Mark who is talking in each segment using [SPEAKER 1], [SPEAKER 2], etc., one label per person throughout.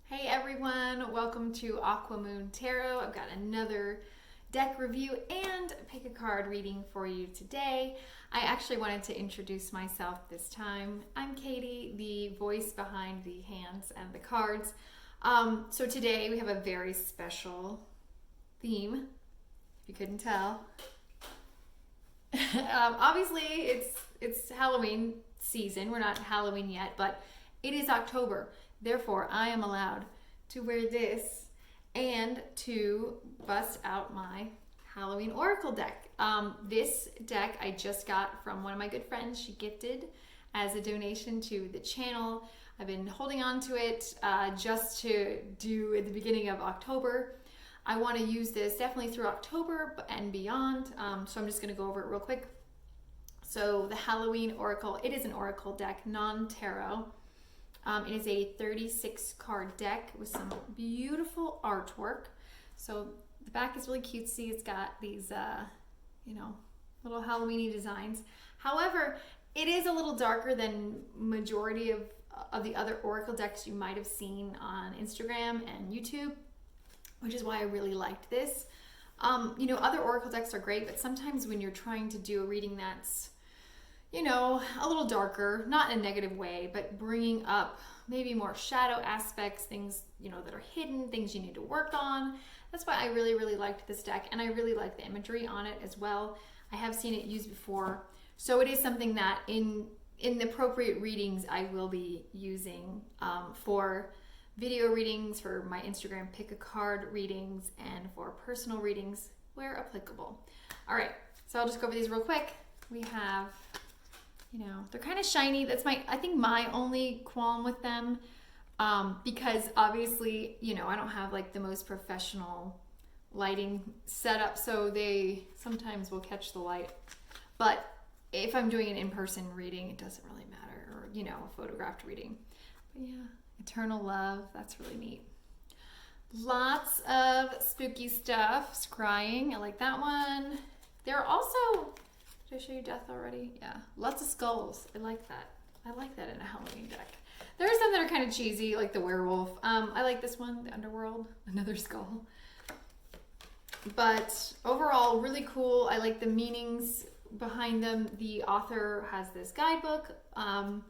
[SPEAKER 1] Hey everyone, welcome to aquamoontarot. I've got another deck review and pick a card reading for you today. I actually wanted to introduce myself this time. I'm Katie, the voice behind the hands and the cards. So today we have a very special theme, if you couldn't tell. Obviously it's Halloween season. We're not Halloween yet, but it is October. Therefore, I am allowed to wear this and to bust out my Halloween Oracle deck. This deck I just got from one of my good friends. She gifted as a donation to the channel. I've been holding on to it just to do at the beginning of October. I want to use this definitely through October and beyond, so I'm just going to go over it real quick. So the Halloween Oracle, it is an Oracle deck, non-tarot. It is a 36 card deck with some beautiful artwork. So the back is really cutesy. It's got these, little Halloween-y designs. However, it is a little darker than majority of the other Oracle decks you might have seen on Instagram and YouTube, which is why I really liked this. Other Oracle decks are great, but sometimes when you're trying to do a reading that's a little darker, not in a negative way, but bringing up maybe more shadow aspects, things, that are hidden, things you need to work on. That's why I really, really liked this deck, and I really like the imagery on it as well. I have seen it used before, so it is something that in the appropriate readings I will be using for video readings, for my Instagram pick a card readings, and for personal readings where applicable. All right, so I'll just go over these real quick. We have, they're kind of shiny. That's I think my only qualm with them, because obviously, I don't have like the most professional lighting setup, so they sometimes will catch the light. But if I'm doing an in-person reading, it doesn't really matter, or, a photographed reading. But yeah, Eternal Love, that's really neat. Lots of spooky stuff. Scrying, I like that one. There are also, did I show you death already? Yeah. Lots of skulls. I like that. I like that in a Halloween deck. There are some that are kind of cheesy, like the werewolf. I like this one, the Underworld, another skull. But overall, really cool. I like the meanings behind them. The author has this guidebook. And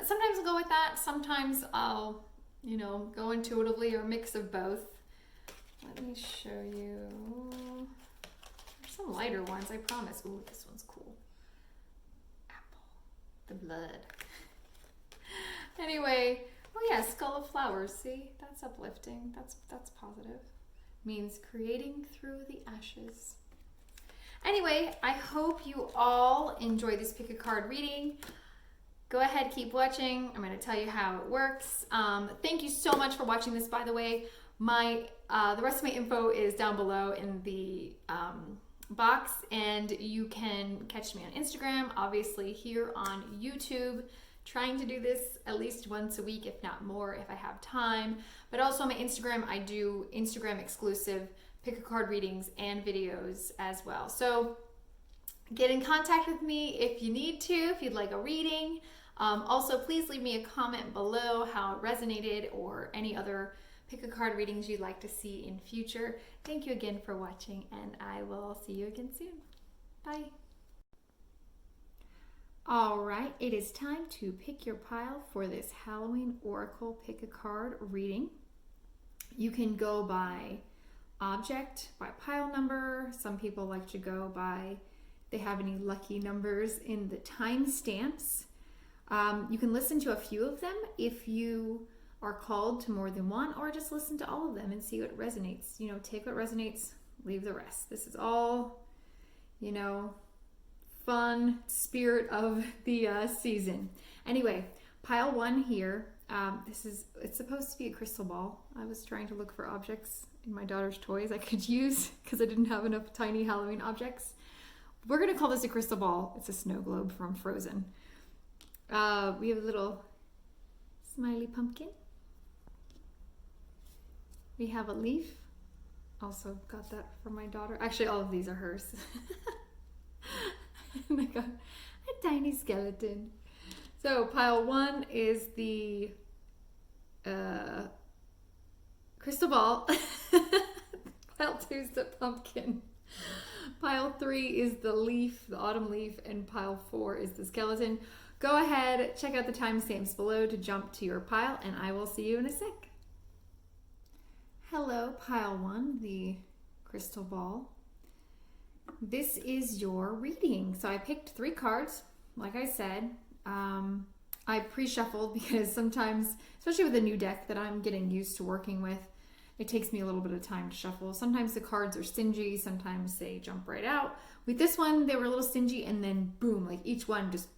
[SPEAKER 1] sometimes I'll go with that. Sometimes I'll, go intuitively, or a mix of both. Let me show you. Some lighter ones, I promise. Ooh, this one's cool. Apple. The blood. Anyway, oh yeah, Skull of Flowers. See, that's uplifting. That's positive. Means creating through the ashes. Anyway, I hope you all enjoy this pick a card reading. Go ahead, keep watching. I'm going to tell you how it works. Thank you so much for watching this, by the way. The rest of my info is down below in the box, and you can catch me on Instagram, obviously here on YouTube, trying to do this at least once a week, if not more, if I have time. But also on my Instagram, I do Instagram exclusive pick a card readings and videos as well. So get in contact with me if you need to, if you'd like a reading. Also, please leave me a comment below how it resonated, or any other pick a card readings you'd like to see in future. Thank you again for watching, and I will see you again soon. Bye. All right, it is time to pick your pile for this Halloween Oracle pick a card reading. You can go by object, by pile number. Some people like to go by if they have any lucky numbers in the timestamps. You can listen to a few of them if you are called to more than one, or just listen to all of them and see what resonates. Take what resonates, leave the rest. This is all, fun spirit of the season. Anyway, pile one here. It's supposed to be a crystal ball. I was trying to look for objects in my daughter's toys I could use because I didn't have enough tiny Halloween objects. We're gonna call this a crystal ball. It's a snow globe from Frozen. We have a little smiley pumpkin. We have a leaf. Also got that from my daughter. Actually, all of these are hers. And I got a tiny skeleton. So pile one is the crystal ball. Pile 2 is the pumpkin. Pile 3 is the leaf, the autumn leaf, and pile 4 is the skeleton. Go ahead, check out the timestamps below to jump to your pile, and I will see you in a sec. Hello, pile 1, the crystal ball. This is your reading. So I picked 3 cards, like I said. I pre-shuffled because sometimes, especially with a new deck that I'm getting used to working with, it takes me a little bit of time to shuffle. Sometimes the cards are stingy, sometimes they jump right out. With this one, they were a little stingy, and then boom, like each one just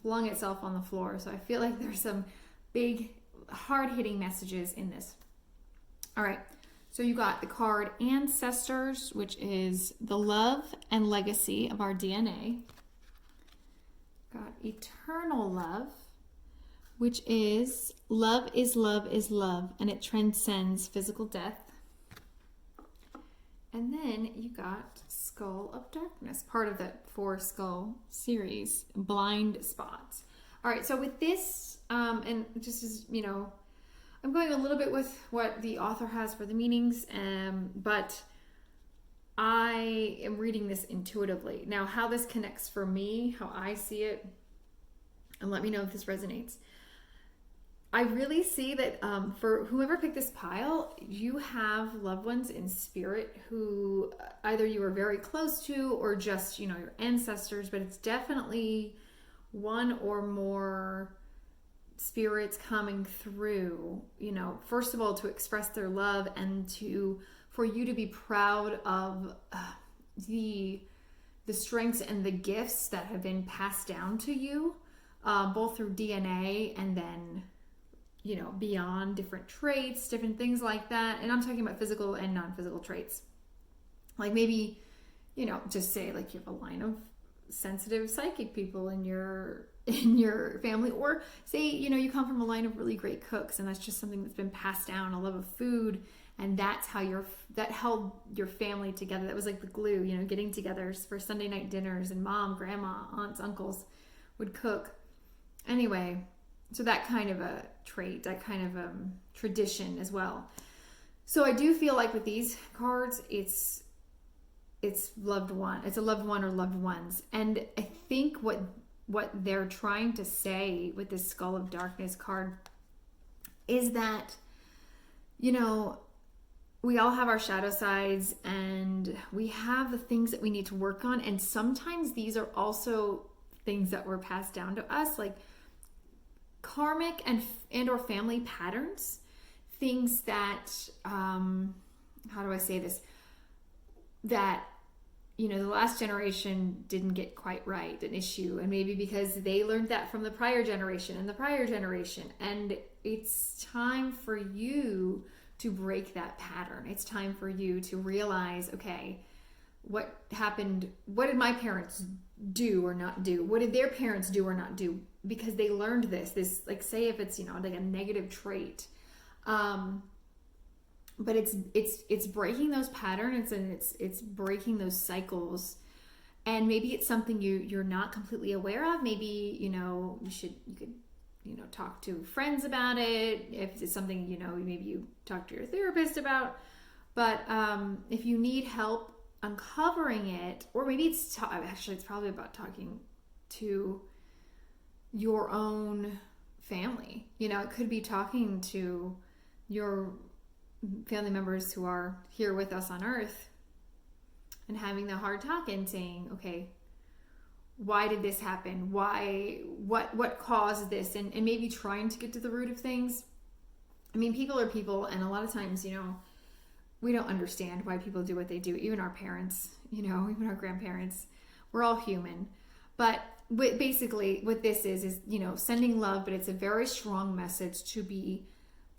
[SPEAKER 1] flung itself on the floor. So I feel like there's some big, hard-hitting messages in this. All right, so you got the card Ancestors, which is the love and legacy of our DNA. Got Eternal Love, which is love is love is love, and it transcends physical death. And then you got Skull of Darkness, part of that 4 skull series, Blind Spots. All right, so with this, and just as, you know, I'm going a little bit with what the author has for the meanings, but I am reading this intuitively. Now, how this connects for me, how I see it, and let me know if this resonates. I really see that for whoever picked this pile, you have loved ones in spirit who either you are very close to or just, you know, your ancestors, but it's definitely one or more spirits coming through, you know, first of all, to express their love and for you to be proud of the strengths and the gifts that have been passed down to you, both through DNA and then, you know, beyond, different traits, different things like that. And I'm talking about physical and non-physical traits. Like maybe, you know, just say like you have a line of sensitive psychic people in your family, or say, you know, you come from a line of really great cooks and that's just something that's been passed down, a love of food, and that's how that held your family together. That was like the glue, you know, getting together for Sunday night dinners, and mom, grandma, aunts, uncles would cook. Anyway, so that kind of a trait, that kind of tradition as well. So I do feel like with these cards, it's loved one. It's a loved one or loved ones. And I think what they're trying to say with this Skull of Darkness card is that, you know, we all have our shadow sides and we have the things that we need to work on. And sometimes these are also things that were passed down to us, like karmic and or family patterns, things that, how do I say this? That, you know, the last generation didn't get quite right, an issue, and maybe because they learned that from the prior generation and the prior generation. And it's time for you to break that pattern. It's time for you to realize, okay, what happened? What did my parents do or not do? What did their parents do or not do? Because they learned this, like, say if it's, you know, like a negative trait, but it's breaking those patterns and it's breaking those cycles. And maybe it's something you're not completely aware of. Maybe, you know, you could, you know, talk to friends about it. If it's something, you know, maybe you talk to your therapist about. But if you need help uncovering it, or maybe it's probably about talking to your own family. You know, it could be talking to your family members who are here with us on earth and having the hard talk and saying, okay, why did this happen? What caused this? And maybe trying to get to the root of things. I mean, people are people, and a lot of times, you know, we don't understand why people do what they do. Even our parents, you know, even our grandparents, we're all human. But basically what this is, you know, sending love, but it's a very strong message to be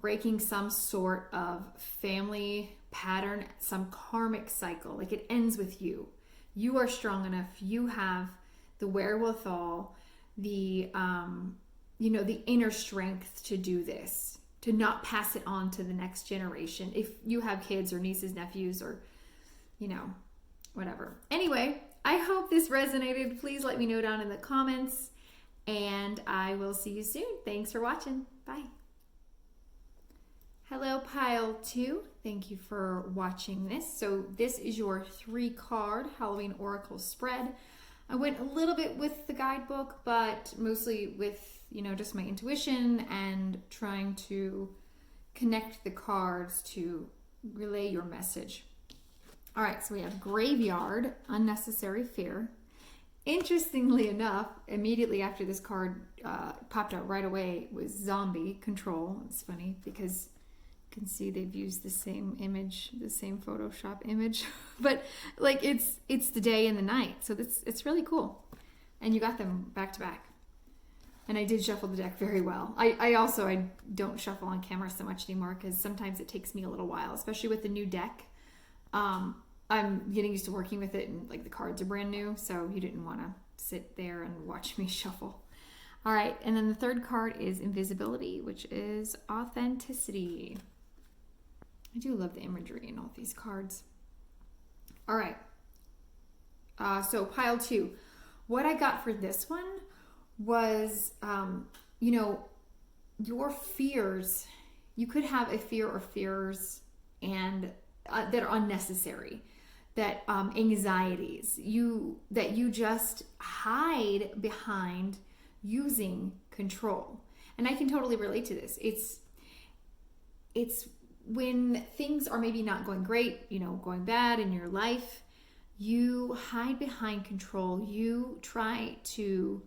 [SPEAKER 1] breaking some sort of family pattern, some karmic cycle. Like, it ends with you. You are strong enough. You have the wherewithal, the, you know, the inner strength to do this, to not pass it on to the next generation. If you have kids or nieces, nephews, or, you know, whatever. Anyway, I hope this resonated. Please let me know down in the comments, and I will see you soon. Thanks for watching. Bye. Hello, pile 2. Thank you for watching this. So this is your 3-card Halloween Oracle spread. I went a little bit with the guidebook, but mostly with, just my intuition and trying to connect the cards to relay your message. All right, so we have Graveyard, Unnecessary Fear. Interestingly enough, immediately after this card popped out right away was Zombie, Control. It's funny because you can see they've used the same image, the same Photoshop image, but like it's the day and the night, so it's really cool. And you got them back to back. And I did shuffle the deck very well. I don't shuffle on camera so much anymore because sometimes it takes me a little while, especially with the new deck. I'm getting used to working with it, and like the cards are brand new, so you didn't want to sit there and watch me shuffle. All right, and then the 3rd card is Invisibility, which is Authenticity. I do love the imagery in all these cards. All right, so pile 2. What I got for this one was, your fears. You could have a fear or fears and that are unnecessary. That anxieties that you just hide behind using control. And I can totally relate to this. It's when things are maybe not going great, going bad in your life, you hide behind control. You try to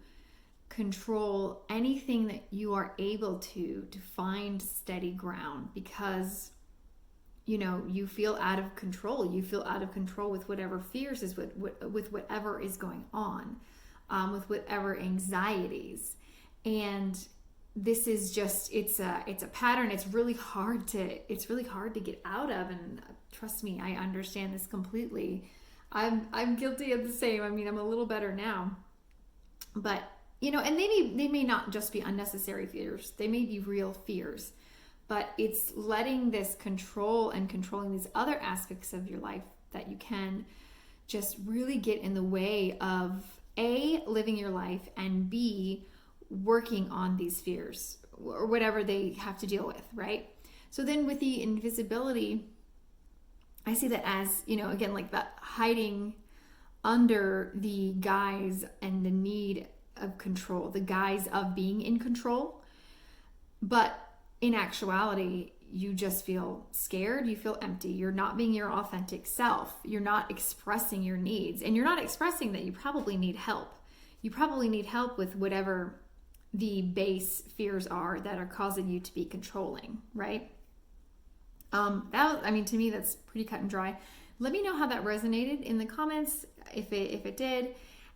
[SPEAKER 1] control anything that you are able to find steady ground because you feel out of control. You feel out of control with whatever fears is with whatever is going on, with whatever anxieties. And this is just, it's a pattern. It's really hard to get out of. And trust me, I understand this completely. I'm guilty of the same. I mean, I'm a little better now, but and they may not just be unnecessary fears. They may be real fears. But it's letting this control and controlling these other aspects of your life that you can just really get in the way of A, living your life, and B, working on these fears or whatever they have to deal with, right? So then with the invisibility, I see that as, again, like that hiding under the guise and the need of control, the guise of being in control. But in actuality, you just feel scared, you feel empty, you're not being your authentic self, you're not expressing your needs, and you're not expressing that you probably need help. You probably need help with whatever the base fears are that are causing you to be controlling, right? To me, that's pretty cut and dry. Let me know how that resonated in the comments, if it did.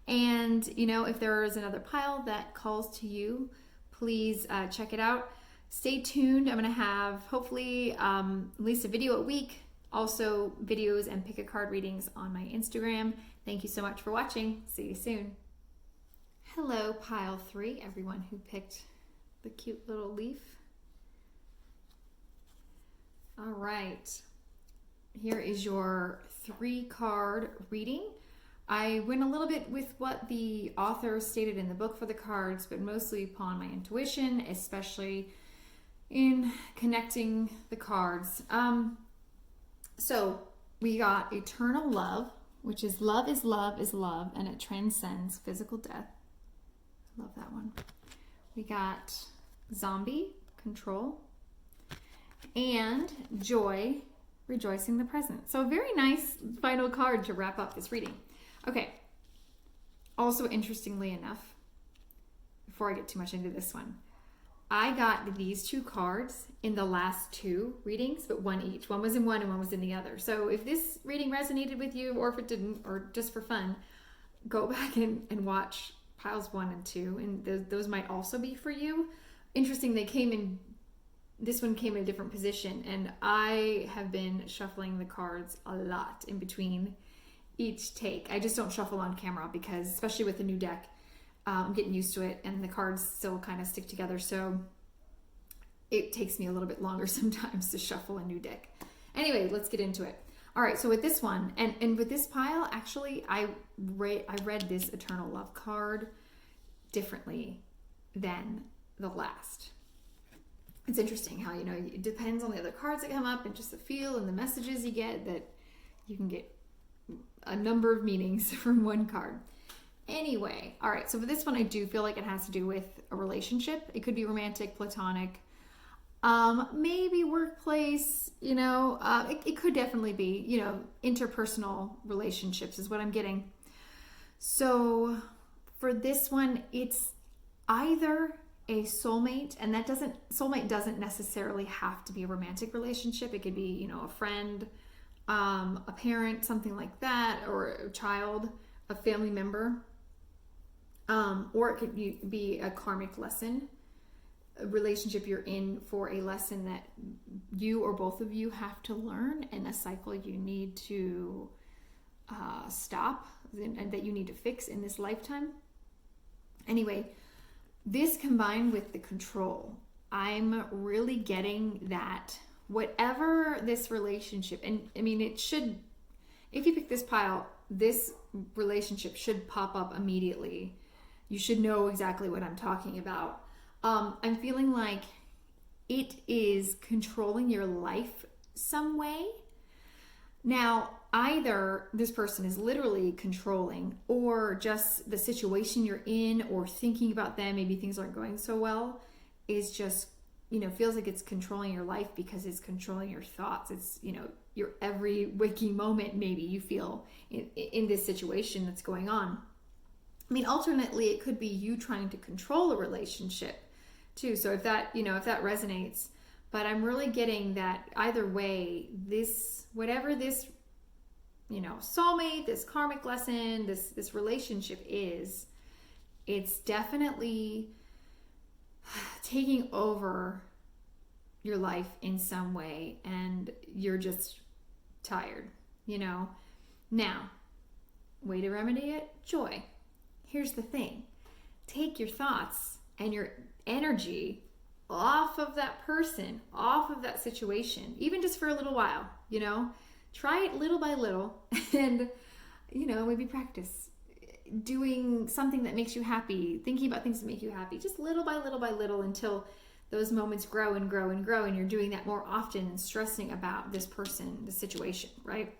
[SPEAKER 1] And, if there is another pile that calls to you, please check it out. Stay tuned. I'm going to have hopefully at least a video a week, also videos and pick a card readings on my Instagram. Thank you so much for watching. See you soon. Hello, pile 3, everyone who picked the cute little leaf. All right, here is your 3-card reading. I went a little bit with what the author stated in the book for the cards, but mostly upon my intuition, especially in connecting the cards. So we got Eternal Love, which is love is love is love, and it transcends physical death. Love that one. We got Zombie, Control, and Joy, Rejoicing the Present. So a very nice final card to wrap up this reading. Okay. Also, interestingly enough, before I get too much into this one, I got these 2 cards in the last 2 readings, but one each. One was in one and one was in the other. So if this reading resonated with you, or if it didn't, or just for fun, go back and watch piles 1 and 2, and those might also be for you. Interesting, this one came in a different position, and I have been shuffling the cards a lot in between each take. I just don't shuffle on camera because, especially with the new deck, I'm getting used to it, and the cards still kind of stick together, so it takes me a little bit longer sometimes to shuffle a new deck. Anyway, let's get into it. All right, so with this one, and with this pile, actually, I read this Eternal Love card differently than the last. it's interesting how, it depends on the other cards that come up and just the feel and the messages you get, that you can get a number of meanings from one card. Anyway, all right, so for this one, I do feel like it has to do with a relationship. It could be romantic, platonic, maybe workplace, it could definitely be, interpersonal relationships is what I'm getting. So for this one, it's either a soulmate, and soulmate doesn't necessarily have to be a romantic relationship. It could be, a friend, a parent, something like that, or a child, a family member, or it could be a karmic lesson, a relationship you're in for a lesson that you or both of you have to learn, and a cycle you need to stop, and that you need to fix in this lifetime. Anyway, this combined with the control, I'm really getting that whatever this relationship, and I mean, it should, if you pick this pile, this relationship should pop up immediately. You should know exactly what I'm talking about. I'm feeling like it is controlling your life some way. Now, either this person is literally controlling, or just the situation you're in, or thinking about them, maybe things aren't going so well, is just, feels like it's controlling your life because it's controlling your thoughts. It's, your every waking moment, maybe you feel in this situation that's going on. I mean, alternately, it could be you trying to control a relationship too. So if that, if that resonates, but I'm really getting that either way, whatever this, soulmate, this karmic lesson, this relationship is, it's definitely taking over your life in some way, and you're just tired, Now, way to remedy it, joy. Here's the thing. Take your thoughts and your energy off of that person, off of that situation, even just for a little while, try it little by little, and, maybe practice doing something that makes you happy, thinking about things that make you happy, just little by little by little, until those moments grow and grow and grow, and you're doing that more often and stressing about this person, the situation, right?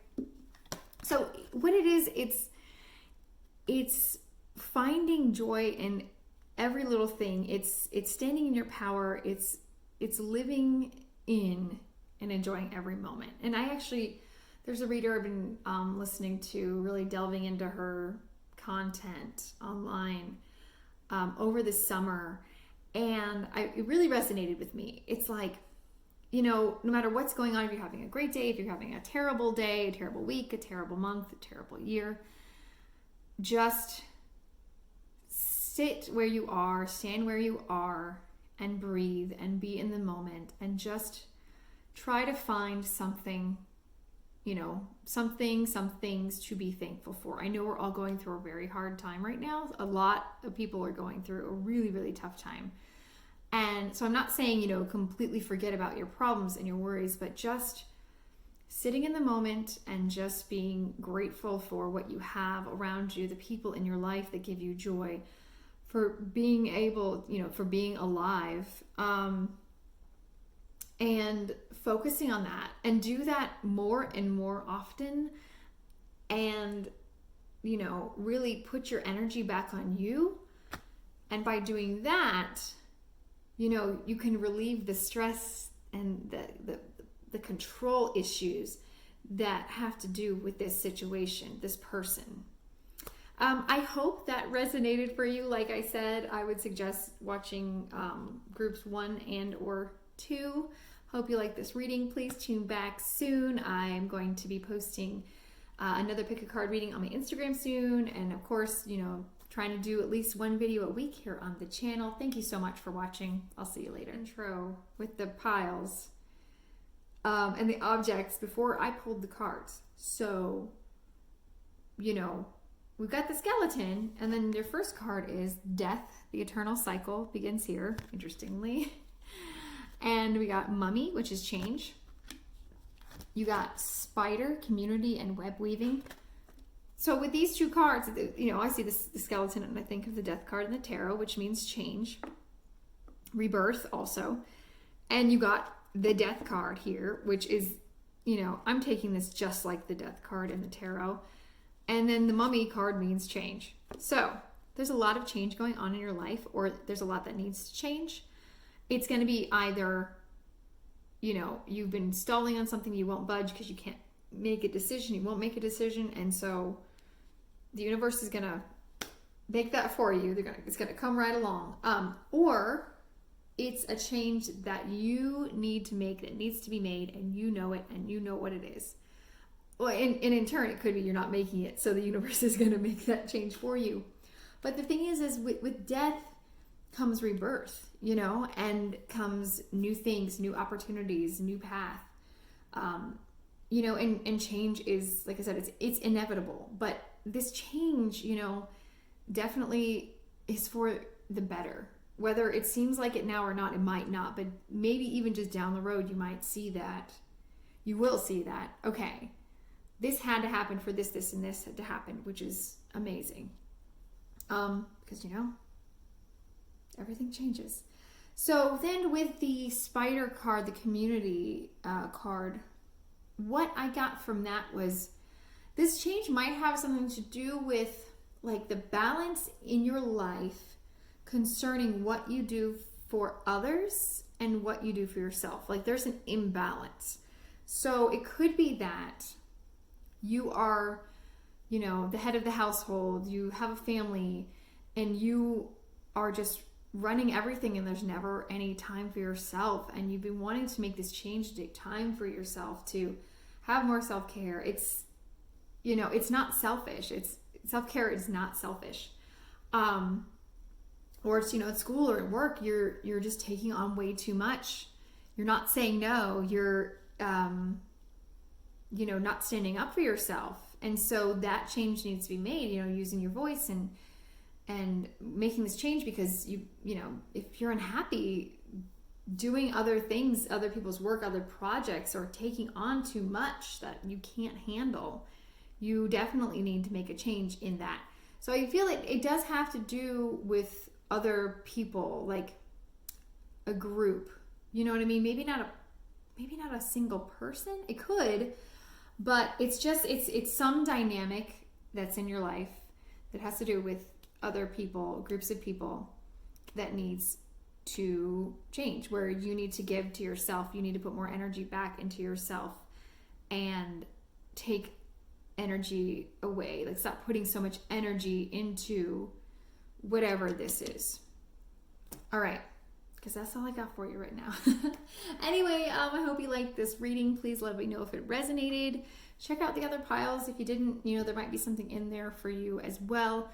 [SPEAKER 1] So what it is, it's finding joy in every little thing. It's standing in your power. It's living in and enjoying every moment. And I actually, there's a reader I've been listening to, really delving into her content online over the summer, and it really resonated with me. It's like, no matter what's going on, if you're having a great day, if you're having a terrible day, a terrible week, a terrible month, a terrible year, just sit where you are, stand where you are, and breathe and be in the moment, and just try to find something, some things to be thankful for. I know we're all going through a very hard time right now. A lot of people are going through a really, really tough time. And so I'm not saying, completely forget about your problems and your worries, but just sitting in the moment and just being grateful for what you have around you, the people in your life that give you joy, for being able, for being alive, and focusing on that, and do that more and more often, and, really put your energy back on you. And by doing that, you can relieve the stress and the control issues that have to do with this situation, this person. I hope that resonated for you. Like I said, I would suggest watching groups 1 and or 2. Hope you like this reading. Please tune back soon. I'm going to be posting another pick a card reading on my Instagram soon. And of course, trying to do at least one video a week here on the channel. Thank you so much for watching. I'll see you later. Intro with the piles and the objects before I pulled the cards. So, we've got the skeleton, and then your first card is Death. The eternal cycle begins here, interestingly. And we got Mummy, which is change. You got Spider, community and web weaving. So with these two cards, I see the skeleton and I think of the Death card in the tarot, which means change. Rebirth also. And you got the Death card here, which is, I'm taking this just like the Death card in the tarot. And then the Mummy card means change. So there's a lot of change going on in your life, or there's a lot that needs to change. It's going to be either, you've been stalling on something, you won't budge because you can't make a decision, you won't make a decision. And so the universe is going to make that for you. It's going to come right along. Or it's a change that you need to make, that needs to be made, and you know it, and you know what it is. Well, and in turn, it could be you're not making it, so the universe is going to make that change for you. But the thing is with death comes rebirth, and comes new things, new opportunities, new path. And change is, like I said, it's inevitable. But this change, definitely is for the better. Whether it seems like it now or not, it might not. But maybe even just down the road, you might see that. You will see that, okay, this had to happen for this, and this had to happen, which is amazing. Because, everything changes. So then with the Spider card, the community card, what I got from that was this change might have something to do with like the balance in your life concerning what you do for others and what you do for yourself. Like there's an imbalance. So it could be that you are, the head of the household, you have a family, and you are just running everything, and there's never any time for yourself, and you've been wanting to make this change, to take time for yourself, to have more self-care. It's not selfish. Self-care is not selfish. Or it's, at school or at work, you're just taking on way too much. You're not saying no. You're not standing up for yourself. And so that change needs to be made, using your voice and making this change, because if you're unhappy doing other things, other people's work, other projects, or taking on too much that you can't handle, you definitely need to make a change in that. So I feel like it does have to do with other people, like a group, you know what I mean? Maybe not a single person. It could, but it's some dynamic that's in your life that has to do with other people, groups of people, that needs to change, where you need to give to yourself. You need to put more energy back into yourself and take energy away. Like stop putting so much energy into whatever this is. All right. Because that's all I got for you right now. Anyway, I hope you liked this reading. Please let me know if it resonated. Check out the other piles. If you didn't, there might be something in there for you as well.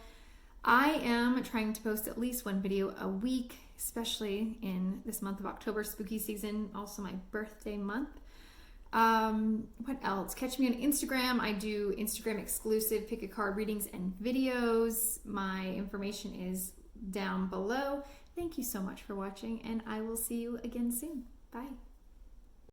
[SPEAKER 1] I am trying to post at least one video a week, especially in this month of October, spooky season, also my birthday month. What else? Catch me on Instagram. I do Instagram exclusive pick a card readings and videos. My information is down below. Thank you so much for watching, and I will see you again soon. Bye.